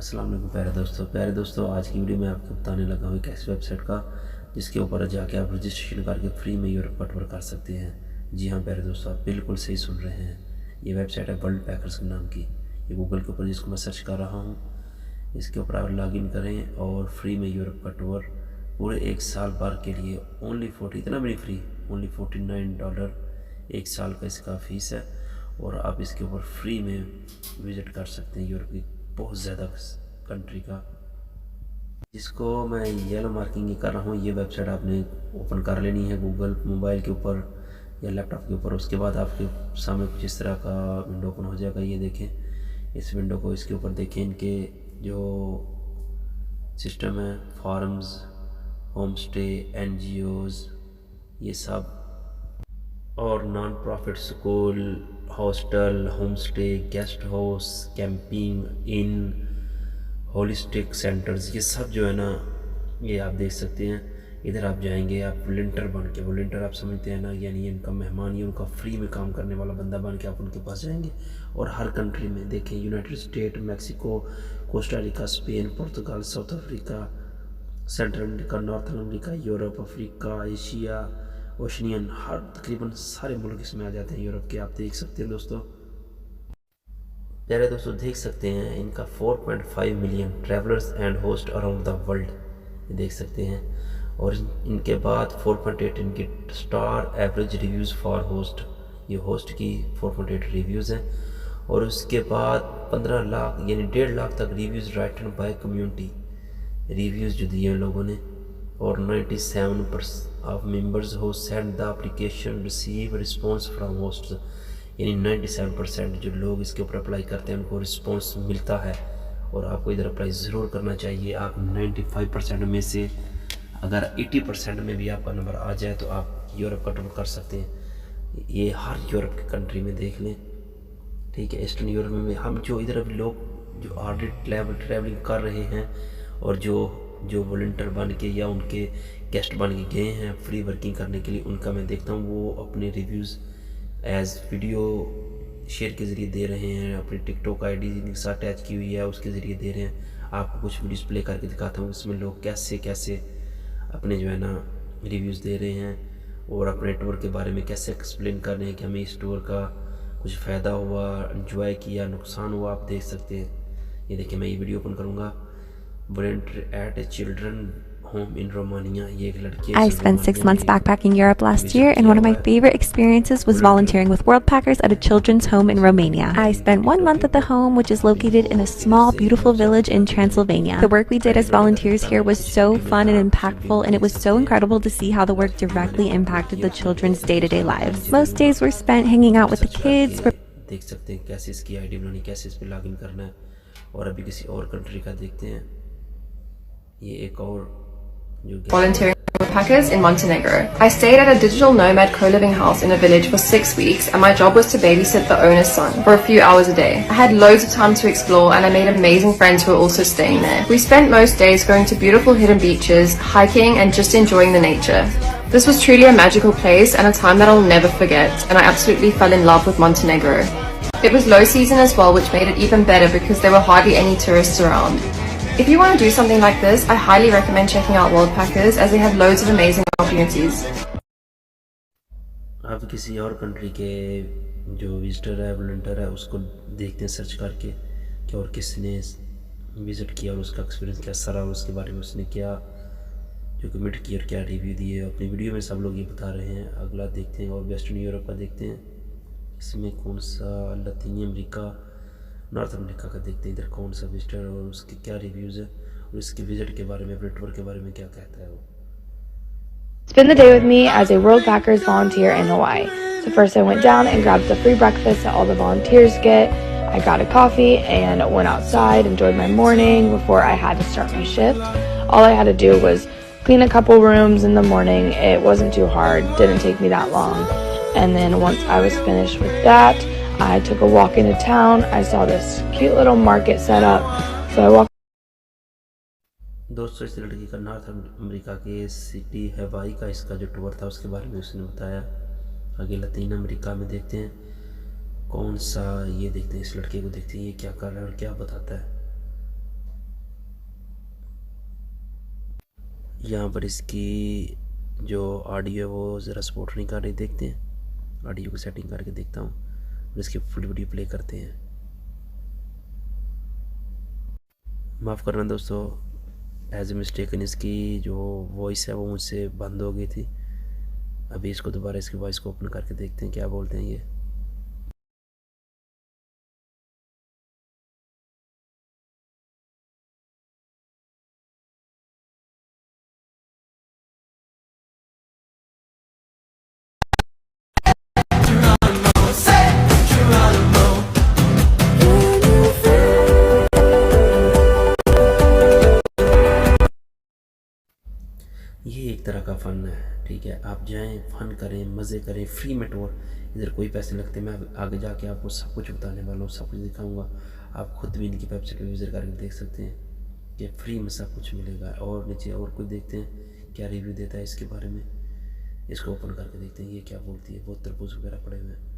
अस्सलाम वालेकुम प्यारे दोस्तों आज की वीडियो में आपको बताने लगा हूँ एक ऐसी वेबसाइट का जिसके ऊपर जाके आप रजिस्ट्रेशन करके फ्री में यूरोप का टूर कर सकते हैं। जी हाँ प्यारे दोस्तों, आप बिल्कुल सही सुन रहे हैं। ये वेबसाइट है वर्ल्ड पैकर्स के नाम की। ये गूगल के ऊपर जिसको मैं सर्च कर रहा हूँ, इसके ऊपर आप लॉगिन करें और फ्री में यूरोप का टूर पूरे एक साल भर के लिए इतना भी नहीं फ्री, ओनली $49 एक साल का इसका फ़ीस है। और आप इसके ऊपर फ्री में विज़िट कर सकते हैं यूरोप की बहुत ज़्यादा कंट्री का, जिसको मैं येलो मार्किंग ही कर रहा हूँ। ये वेबसाइट आपने ओपन कर लेनी है गूगल मोबाइल के ऊपर या लैपटॉप के ऊपर। उसके बाद आपके सामने कुछ इस तरह का विंडो ओपन हो जाएगा। ये देखें इस विंडो को, इसके ऊपर देखें इनके जो सिस्टम है, फॉर्म्स, होम स्टे, NGOs, ये सब, और non profit school, hostel, home stay, guest house, camping in, holistic centres, ये सब जो है ना, ये आप देख सकते हैं। इधर आप जाएंगे, आप वॉलंटियर बन के, वॉलंटियर आप समझते हैं ना, यानी इनका मेहमान, ये उनका फ्री में काम करने वाला बंदा बन के आप उनके पास जाएंगे। और हर कंट्री में देखें, United State, Mexico, Costa Rica, Spain, पुर्तगाल, South Africa, Central America, North America, Europe, Africa, Asia, Oceanian, हर तकरीबन सारे मुल्क इसमें आ जाते हैं यूरोप के। आप देख सकते हैं दोस्तों, प्यारे दोस्तों देख सकते हैं इनका 4.5 million travellers and host around the world, ये देख सकते हैं। और इनके बाद 4.8 इनकी star average reviews for host, ये होस्ट की 4.8 रिव्यूज़ हैं। और उसके बाद 15 लाख यानी 1.5 लाख तक reviews written by community, reviews जो दिए लोगों ने। और 97% of members who send the application receive response from host, यानी 97% जो लोग इसके ऊपर अप्लाई करते हैं उनको रिस्पॉन्स मिलता है। और आपको इधर अप्लाई ज़रूर करना चाहिए। आप 95% में से अगर 80% में भी आपका नंबर आ जाए तो आप यूरोप का टूर कर सकते हैं। ये हर यूरोप की कंट्री में देख लें, ठीक है। ईस्टर्न यूरोप में हम जो इधर अभी लोग जो ऑलरेडी ट्रैवलिंग कर रहे हैं और जो वॉलंटियर बन के या उनके गेस्ट बन के गए हैं फ्री वर्किंग करने के लिए, उनका मैं देखता हूँ वो अपने रिव्यूज़ एज़ वीडियो शेयर के ज़रिए दे रहे हैं। अपनी टिकटॉक ID जिनके साथ अटैच की हुई है उसके ज़रिए दे रहे हैं। आपको कुछ वीडियोस प्ले करके दिखाता हूँ इसमें लोग कैसे कैसे अपने जो है ना रिव्यूज़ दे रहे हैं और अपने टूर के बारे में कैसे एक्सप्लेन कर रहे हैं कि हमें इस टूर का कुछ फ़ायदा हुआ, एंजॉय किया, नुकसान हुआ, आप देख सकते हैं। ये देखिए मैं ये वीडियो ओपन करूँगा, volunteer at a children home in Romania. I spent 6 months backpacking Europe last year, and one of my favorite experiences was volunteering with World Packers at a children's home in Romania. I spent 1 month at the home, which is located in a small, beautiful village in Transylvania. The work we did as volunteers here was so fun and impactful, and it was so incredible to see how the work directly impacted the children's day-to-day lives. Most days were spent hanging out with the kids. देख सकते हैं कैसे इसकी ID बनानी, कैसे इस पर login करना है। और अभी किसी और कंट्री का देखते हैं। ये एक और volunteering with Packers in Montenegro. I stayed at a digital nomad co-living house in a village for 6 weeks, and my job was to babysit the owner's son for a few hours a day. I had loads of time to explore, and I made amazing friends who were also staying there. We spent most days going to beautiful hidden beaches, hiking, and just enjoying the nature. This was truly a magical place and a time that I'll never forget, and I absolutely fell in love with Montenegro. It was low season as well, which made it even better because there were hardly any tourists around. If you want to do something like this, I highly recommend checking out World Packers as they have loads of amazing opportunities. आप किसी और country के जो visitor है, volunteer है, उसको देखते हैं सर्च करके कि और किसने विज़िट किया और उसका एक्सपीरियंस कैसा रहा, उसके बारे में उसने क्या जो कमेंट किया और क्या रिव्यू दिए। अपनी वीडियो में सब लोग ये बता रहे हैं। अगला देखते हैं और वेस्टर्न यूरोप का देखते हैं। इसमें कौन सा, लतीनी अमेरिका, नॉर्थ अमेरिका का देखते हैं इधर कौन सा विजिटर और उसके क्या रिव्यूज़ है और इसके विजिट के बारे में, अपने टूर के बारे में क्या कहता है वो। Spend the day with me as a World Packers volunteer in Hawaii. So first I went down and grabbed the free breakfast that all the volunteers get. I got a coffee and went outside, enjoyed my morning before I had to start my shift. All I had to do was clean a couple rooms in the morning. It wasn't too hard, didn't take me that long. And then once I was finished with that, I took a walk into town. I saw this cute little market set up, so I walked. दोस्तों इस लड़की का north America के city हवाई का इसका जो tour था उसके बारे में उसने बताया। आगे लतीन अमेरिका में देखते हैं कौन सा, ये देखते हैं इस लड़के को, देखते हैं ये क्या कर रहा है और क्या बताता है। यहाँ पर इसकी जो ऑडियो है वो ज़रा सपोर्ट नहीं कर रही। देखते हैं, ऑडियो को सेटिंग करके देखता हूँ और इसकी फुल वीडियो प्ले करते हैं। माफ़ करना दोस्तों, एज ए मिस्टेकन इसकी जो वॉइस है वो मुझसे बंद हो गई थी। अभी इसको दोबारा इसकी वॉइस को ओपन करके देखते हैं क्या बोलते हैं ये। ये एक तरह का फ़न है, ठीक है। आप जाएं, फ़न करें, मज़े करें, फ्री में टूर, इधर कोई पैसे लगते। मैं आगे जाके आपको सब कुछ बताने वाला हूँ, सब कुछ दिखाऊंगा। आप खुद भी इनकी वेबसाइट पर विजिट करके देख सकते हैं कि फ्री में सब कुछ मिलेगा। और नीचे और कुछ देखते हैं क्या रिव्यू देता है इसके बारे में। इसको ओपन करके देखते हैं ये क्या बोलती है। बहुत तरबूज वगैरह पड़े हुए हैं।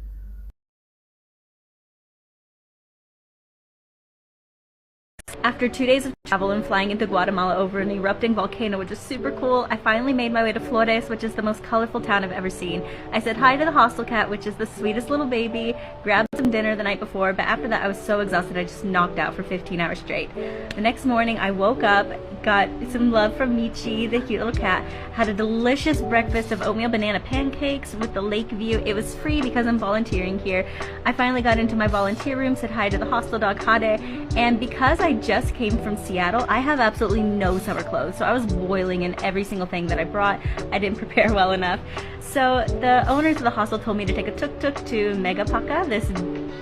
After 2 days of travel and flying into Guatemala over an erupting volcano, which is super cool, I finally made my way to Flores, which is the most colorful town I've ever seen. I said hi to the hostel cat, which is the sweetest little baby, grabbed some dinner the night before, but after that I was so exhausted I just knocked out for 15 hours straight. The next morning I woke up, got some love from Michi, the cute little cat, had a delicious breakfast of oatmeal banana pancakes with the lake view. It was free because I'm volunteering here. I finally got into my volunteer room, said hi to the hostel dog Hade, and because I just came from Seattle, I have absolutely no summer clothes, so I was boiling in every single thing that I brought. I didn't prepare well enough. So the owners of the hostel told me to take a tuk-tuk to Megapaka, this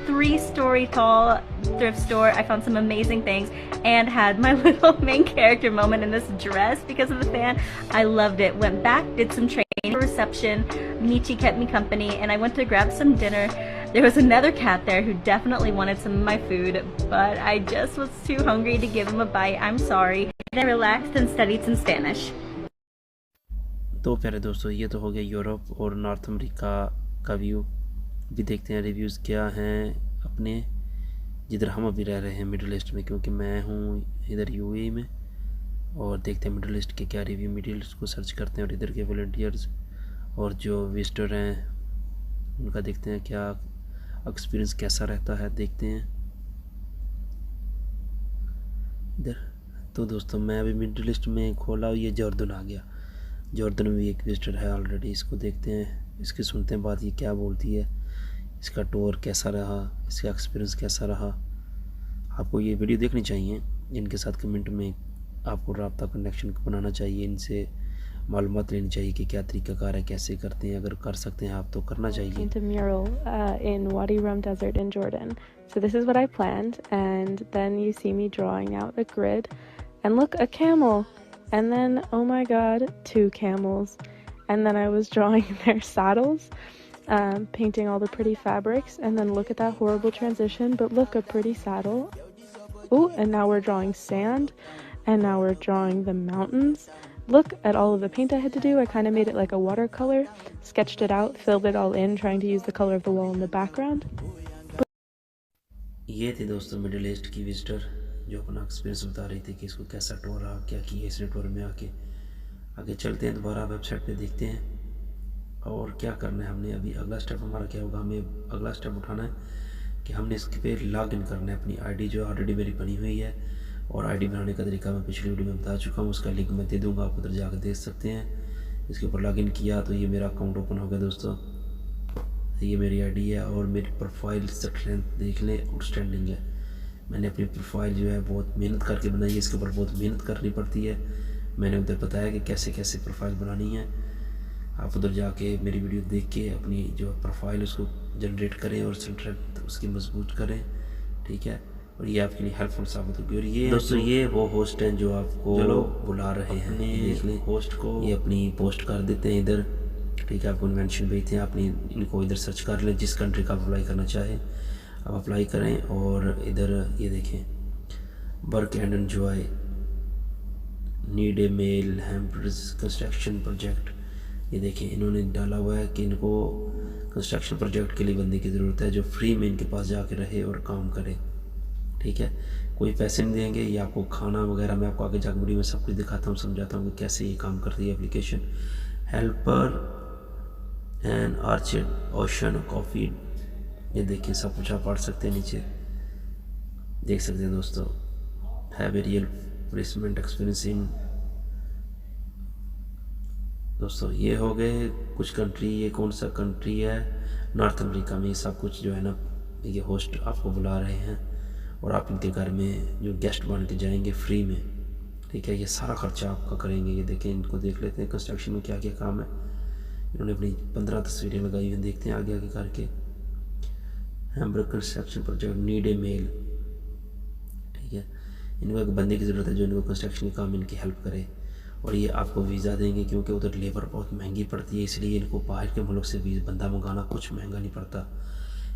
3-story tall thrift store. I found some amazing things and had my little main character moment in this dress because of the fan. I loved it. Went back, did some training for reception. Michi kept me company and I went to grab some dinner. There was another cat there who definitely wanted some of my food, but I just was too hungry to give him a bite. I'm sorry. And I relaxed and studied some Spanish. तो प्यारे दोस्तों, ये तो हो गया Europe और north America का view. भी देखते हैं रिव्यूज़ क्या हैं अपने जिधर हम अभी रह रहे हैं, मिडिल ईस्ट में, क्योंकि मैं हूँ इधर यूएई में। और देखते हैं मिडिल ईस्ट के क्या रिव्यू। मिडिल ईस्ट को सर्च करते हैं और इधर के वॉलंटियर्स और जो विजिटर हैं उनका देखते हैं क्या एक्सपीरियंस कैसा रहता है। देखते हैं इधर। तो दोस्तों मैं अभी मिडिल ईस्ट में खोला, ये जॉर्डन आ गया। जॉर्डन में भी एक विजिटर है ऑलरेडी। इसको देखते हैं, इसकी सुनते हैं बात, ये क्या बोलती है, इसका टूर कैसा रहा, इसका एक्सपीरियंस कैसा रहा। आपको ये वीडियो देखनी चाहिए। इनके साथ कमेंट में आपको रब्ता कनेक्शन बनाना चाहिए, इनसे मालूमात लेनी चाहिए कि क्या तरीक़ाकार है, कैसे करते हैं। अगर कर सकते हैं आप तो करना चाहिए। Paint a mural in Wadi Rum Desert in Jordan. So this is what I planned, and then you see me drawing out a grid, and look, a camel, and then oh my god, 2 camels, and then I was drawing their saddles, painting all the pretty fabrics, and then look at that horrible transition, but look, a pretty saddle. Ooh, and now we're drawing sand, and now we're drawing the mountains. Look at all of the paint I had to do. I kind of made it like a watercolor, sketched it out, filled it all in, trying to use the color of the wall in the background. ये थी दोस्तों middle east की visitor जो अपना experience बता रही थी कि इसको कैसा टूर रहा, क्या किया इसने टूर में आके। आगे चलते हैं, दोबारा वेबसाइट पे देखते हैं और क्या करना है हमने। अभी अगला स्टेप हमारा क्या होगा, हमें अगला स्टेप उठाना है कि हमने इसके पे लॉग इन करना है अपनी आईडी जो ऑलरेडी मेरी बनी हुई है। और आईडी बनाने का तरीका मैं पिछली वीडियो में बता चुका हूँ, उसका लिंक मैं दे दूँगा, आप उधर जाकर देख सकते हैं। इसके ऊपर लॉगिन किया तो ये मेरा अकाउंट ओपन हो गया दोस्तों। ये मेरी आईडी है और मेरी प्रोफाइल स्ट्रेंथ देख लें, आउटस्टैंडिंग है। मैंने अपनी प्रोफाइल जो है बहुत मेहनत करके बनाई है, इसके ऊपर बहुत मेहनत करनी पड़ती है। मैंने उधर बताया कि कैसे कैसे प्रोफाइल बनानी है। आप उधर जाके मेरी वीडियो देख के अपनी जो प्रोफाइल उसको जनरेट करें और स्ट्रेंथ उसकी मजबूत करें, ठीक है। और ये आपके लिए हेल्पफुल साबित होगी। और ये दोस्तों ये वो होस्ट हैं जो आपको बुला रहे हैं, देख लें होस्ट को। ये अपनी पोस्ट कर देते हैं इधर, ठीक है। आपको इन्वेंशन भेजते हैं, अपनी इनको इधर सर्च कर लें जिस कंट्री का आप अप्लाई करना चाहें आप अप्लाई करें। और इधर ये देखें, work and enjoy, need a male hampers construction project. ये देखें इन्होंने डाला हुआ है कि इनको कंस्ट्रक्शन प्रोजेक्ट के लिए बंदे की ज़रूरत है जो फ्री में इनके पास जाके रहे और काम करे, ठीक है, कोई पैसे नहीं देंगे। ये आपको खाना वगैरह मैं आपको आगे जाकर वीडियो में सब कुछ दिखाता हूँ, समझाता हूँ कि कैसे ये काम करती है application. Helper and orchard ocean coffee, ये देखिए सब कुछ आप पढ़ सकते हैं, नीचे देख सकते हैं दोस्तों। Have a real placement experience in, दोस्तों ये हो गए कुछ कंट्री। ये कौन सा कंट्री है, नॉर्थ अमेरिका में। सब कुछ जो है ना, ये होस्ट आपको बुला रहे हैं और आप इनके घर में जो गेस्ट बन के जाएंगे फ्री में, ठीक है। ये सारा खर्चा आपका करेंगे। ये देखें, इनको देख लेते हैं कंस्ट्रक्शन में क्या क्या काम है। इन्होंने अपनी 15 तस्वीरें लगाई हुई, देखते हैं आगे आगे करके। Hamburg construction project need a male, ठीक है। इनको एक बंदे की ज़रूरत है जो इनको कंस्ट्रक्शन के काम इनकी हेल्प करे, और ये आपको वीज़ा देंगे क्योंकि उधर लेबर बहुत महंगी पड़ती है, इसलिए इनको बाहर के मुल्क से बंदा मंगाना कुछ महंगा नहीं पड़ता।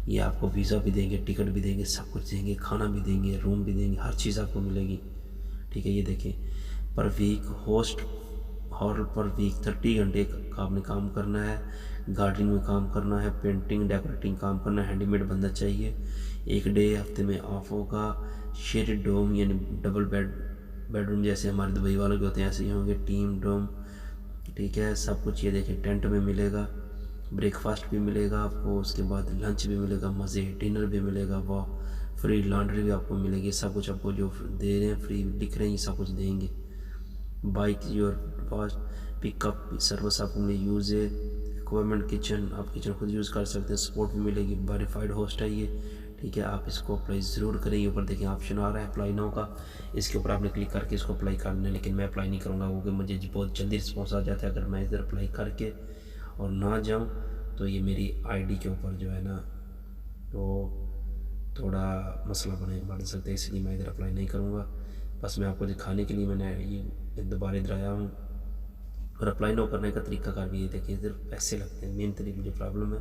ये आपको वीज़ा भी देंगे, टिकट भी देंगे, सब कुछ देंगे, खाना भी देंगे, रूम भी देंगे, हर चीज़ आपको मिलेगी, ठीक है। ये देखें, per week host hall per week 30 घंटे का आपने काम करना है। गार्डनिंग में काम करना है, पेंटिंग डेकोरेटिंग काम करना है, हैंडीमेड बंदा चाहिए। एक डे हफ्ते में ऑफ होगा। शेयर्ड डोम यानी डबल बेडरूम जैसे हमारे दुबई वालों के होते हैं, ऐसे ही होंगे। टीम डोम, ठीक है, सब कुछ ये देखें टेंट में मिलेगा। ब्रेकफास्ट भी मिलेगा आपको, उसके बाद लंच भी मिलेगा, मज़े डिनर भी मिलेगा, वाह। फ्री लॉन्ड्री भी आपको मिलेगी, सब कुछ आपको जो दे रहे हैं फ्री दिख रहे हैं, सब कुछ देंगे। Bike your fast pickup service आपको मिले। यूज़ है इक्विपमेंट किचन, आप किचन खुद यूज़ कर सकते हैं। सपोर्ट भी मिलेगी। वेरीफाइड होस्ट है ये, ठीक है। आप इसको अप्लाई ज़रूर करें। ये ऊपर देखिए ऑप्शन आ रहा है अप्लाई नाउ का, इसके ऊपर आपने क्लिक करके इसको अप्लाई करना है, लेकिन मैं अप्लाई नहीं करूँगा क्योंकि मुझे बहुत जल्दी रिस्पॉन्स आ जाता है। अगर मैं इधर अप्लाई करके और ना जाऊँ तो ये मेरी आईडी के ऊपर जो है ना वो थोड़ा मसला बढ़ सकता है, इसलिए मैं इधर अप्लाई नहीं करूँगा। बस मैं आपको दिखाने के लिए मैंने ये दोबारा इधर आया हूँ। और अप्लाई नो करने का तरीकाकार भी ये देखिए, इधर पैसे लगते हैं। मेन तरीके जो प्रॉब्लम है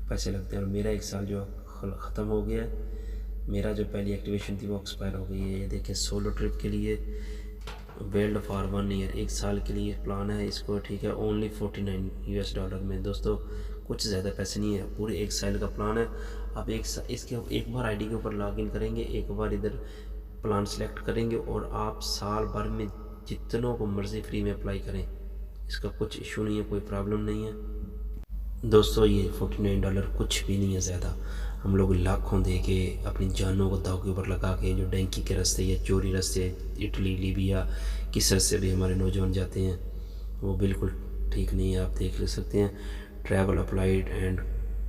पैसे लगते हैं। और मेरा 1 साल जो ख़त्म हो गया है, मेरा जो पहली एक्टिवेशन थी वो एक्सपायर हो गई है। ये देखिए सोलो ट्रिप के लिए वेल्ड फॉर 1 ईयर, 1 साल के लिए प्लान है इसको, ठीक है। ओनली $49 में दोस्तों, कुछ ज़्यादा पैसे नहीं है। पूरे 1 साल का प्लान है। आप एक बार आईडी के ऊपर लॉगिन करेंगे, एक बार इधर प्लान सेलेक्ट करेंगे और आप साल भर में जितनों को मर्ज़ी फ्री में अप्लाई करें, इसका कुछ इशू नहीं है, कोई प्रॉब्लम नहीं है दोस्तों। ये $49 कुछ भी नहीं है ज़्यादा। हम लोग लाखों दे के अपनी जानों को दाव के ऊपर लगा के जो डैंकी के रास्ते या चोरी रास्ते इटली लीबिया किस रास्ते भी हमारे नौजवान जाते हैं, वो बिल्कुल ठीक नहीं है। आप देख ले सकते हैं travel applied and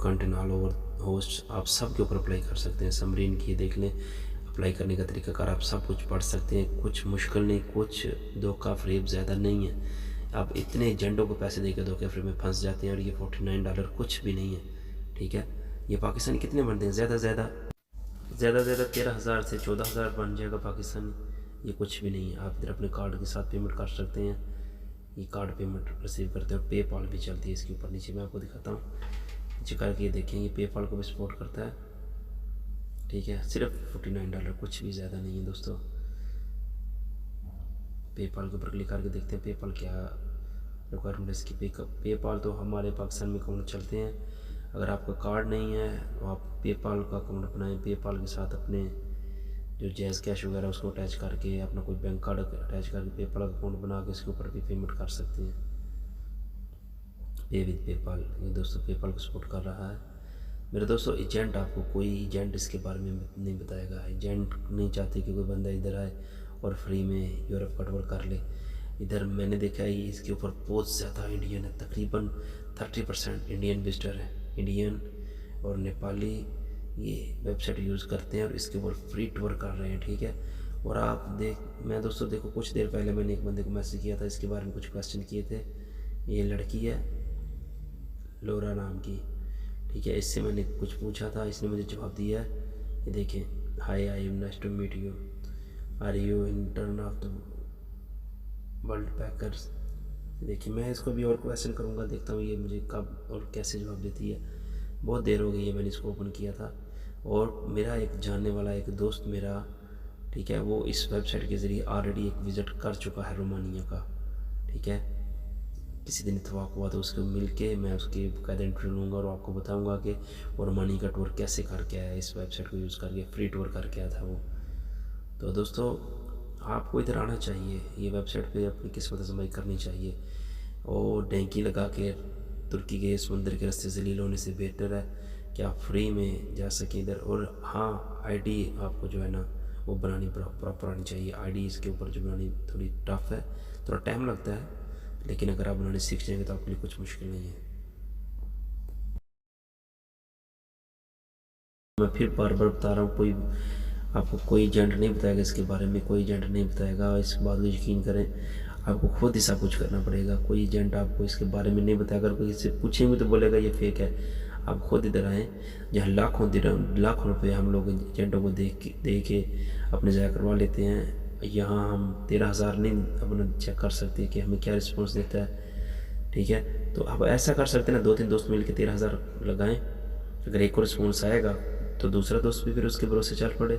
content all over host, आप सब के ऊपर अप्लाई कर सकते हैं। समरीन की देख लें, अप्लाई करने का तरीकाकार आप सब कुछ पढ़ सकते हैं। कुछ मुश्किल नहीं, कुछ धोखा फ्रेब ज़्यादा नहीं है। आप इतने एजेंटों को पैसे देकर धोखे फ्रेब में फंस जाते हैं और ये $49 कुछ भी नहीं है, ठीक है। ये पाकिस्तानी कितने बनते हैं, ज़्यादा 13,000 से 14,000 बन जाएगा पाकिस्तानी। ये कुछ भी नहीं है। आप इधर अपने कार्ड के साथ पेमेंट कर सकते हैं। ये कार्ड पेमेंट रिसीव करते हैं और पेपाल भी चलती है इसके ऊपर। नीचे मैं आपको दिखाता हूँ, नीचे करके ये देखें, ये पेपाल को भी सपोर्ट करता है, ठीक है। सिर्फ $49, कुछ भी ज़्यादा नहीं है दोस्तों। पेपाल के ऊपर क्लिक करके देखते हैं पेपाल क्या रिक्वायरमेंट इसकी। पेपाल तो हमारे पाकिस्तान में अकाउंट चलते हैं। अगर आपका कार्ड नहीं है तो आप पेपाल का अकाउंट बनाएं। पेपाल के साथ अपने जो जैज़ कैश वगैरह उसको अटैच करके, अपना कोई बैंक कार्ड अटैच करके पेपाल अकाउंट बना के इसके ऊपर भी पेमेंट कर सकते हैं। पे विद पेपाल, ये दोस्तों पेपाल को सपोर्ट कर रहा है। मेरे दोस्तों एजेंट, आपको कोई एजेंट इसके बारे में नहीं बताएगा। एजेंट नहीं चाहते कि कोई बंदा इधर आए और फ्री में यूरोप का टूर कर ले। इधर मैंने देखा है इसके ऊपर बहुत ज़्यादा इंडियन है, तकरीबन 30% इंडियन विजिटर है। इंडियन और नेपाली ये वेबसाइट यूज़ करते हैं और इसके ऊपर फ्री टूर कर रहे हैं, ठीक है। और आप मैं दोस्तों देखो, कुछ देर पहले मैंने एक बंदे को मैसेज किया था, इसके बारे में कुछ क्वेश्चन किए थे। ये लड़की है लोरा नाम की, ठीक है। इससे मैंने कुछ पूछा था, इसने मुझे जवाब दिया है। ये देखें, hi I am nice to meet you, are you intern of the world packers. देखिए मैं इसको भी और क्वेश्चन करूँगा, देखता हूँ ये मुझे कब और कैसे जवाब देती है। बहुत देर हो गई है मैंने इसको ओपन किया था। और मेरा एक जानने वाला एक दोस्त मेरा, ठीक है, वो इस वेबसाइट के ज़रिए ऑलरेडी एक विज़िट कर चुका है रोमानिया का, ठीक है। किसी दिन इत्तेफाक हुआ तो उसको मिल के मैं उसके बाकायदा इंटरव्यू लूँगा और आपको बताऊँगा कि वो रोमानिया का टूर कैसे करके आया। इस वेबसाइट को यूज़ करके फ्री टूर करके आया था वो, तो दोस्तों आपको इधर आना चाहिए, ये वेबसाइट पे अपनी किस्मत आजमाई करनी चाहिए। और डैंकी लगा के तुर्की के समुंदर के रास्ते जलील होने से बेहतर है कि आप फ्री में जा सकें इधर। और हाँ, आईडी आपको जो है ना वो बनानी प्रॉपर आनी चाहिए। आईडी इसके ऊपर जो बनानी थोड़ी टफ है, थोड़ा टाइम लगता है, लेकिन अगर आप बनाने सीख जाएंगे तो आपके लिए कुछ मुश्किल नहीं है। मैं फिर बार बार बता रहा हूँ, आपको कोई एजेंट नहीं बताएगा इसके बारे में, कोई एजेंट नहीं बताएगा। इस बात को यकीन करें, आपको खुद ही सब कुछ करना पड़ेगा। कोई एजेंट आपको इसके बारे में नहीं बताएगा। अगर कोई इससे पूछेंगे तो बोलेगा ये फेक है। आप खुद इधर आएँ, जहाँ लाखों रुपये हम लोग एजेंटों को दे के अपने ज़ाया करवा लेते हैं। यहाँ हम 13,000 नहीं अपना चेक कर सकते कि हमें क्या रिस्पॉन्स देता है। ठीक है, तो आप ऐसा कर सकते हैं ना, 2-3 दोस्त मिल के 13,000 लगाएँ। अगर एक को रिस्पॉन्स आएगा तो दूसरा दोस्त भी फिर उसके भरोसे चल पड़े।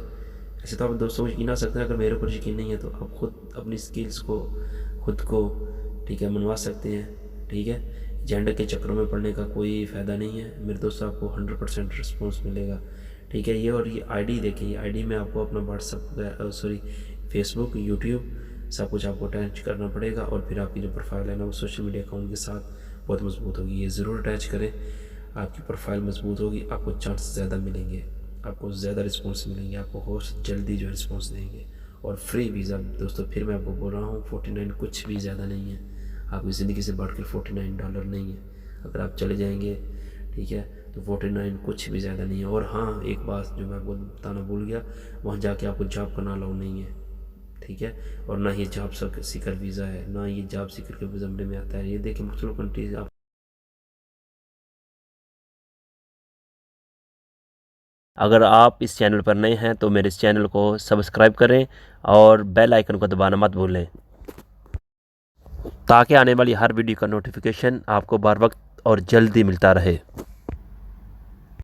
ऐसे तो आप दोस्तों को यकीन आ सकते हैं। अगर मेरे ऊपर यकीन नहीं है तो आप खुद अपनी स्किल्स को खुद को ठीक है मनवा सकते हैं। ठीक है, एजेंट के चक्रों में पड़ने का कोई फ़ायदा नहीं है मेरे दोस्तों, आपको 100% रिस्पॉन्स मिलेगा। ठीक है, ये और ये आईडी देखें, ये आईडी में आपको अपना व्हाट्सअप फेसबुक, यूट्यूब सब कुछ आपको अटैच करना पड़ेगा। और फिर आपकी जो प्रोफाइल है ना वो सोशल मीडिया अकाउंट के साथ बहुत मजबूत होगी। ये ज़रूर अटैच करें, आपकी प्रोफाइल मजबूत होगी, आपको चांस ज़्यादा मिलेंगे, आपको ज़्यादा रिस्पॉन्स मिलेंगे, आपको होस्ट जल्दी जो रिस्पॉन्स देंगे। और फ्री वीज़ा दोस्तों, फिर मैं आपको बोल रहा हूँ, 49 कुछ भी ज़्यादा नहीं है, आपकी ज़िंदगी से बढ़ कर $49 नहीं है। अगर आप चले जाएंगे ठीक है तो 49 कुछ भी ज़्यादा नहीं है। और हाँ, एक बात जो मैं आपको बताना भूल गया, वहाँ जाके आपको जॉब करना अलाउ नहीं है। ठीक है, और ना ये जॉब सीकर वीज़ा है, ना ये जॉब सीकर के ज़मरे में आता है। ये देखिए मुख्तलिफ कंट्रीज आप अगर आप इस चैनल पर नए हैं तो मेरे इस चैनल को सब्सक्राइब करें और बेल आइकन को दबाना मत भूलें, ताकि आने वाली हर वीडियो का नोटिफिकेशन आपको बर वक्त और जल्दी मिलता रहे।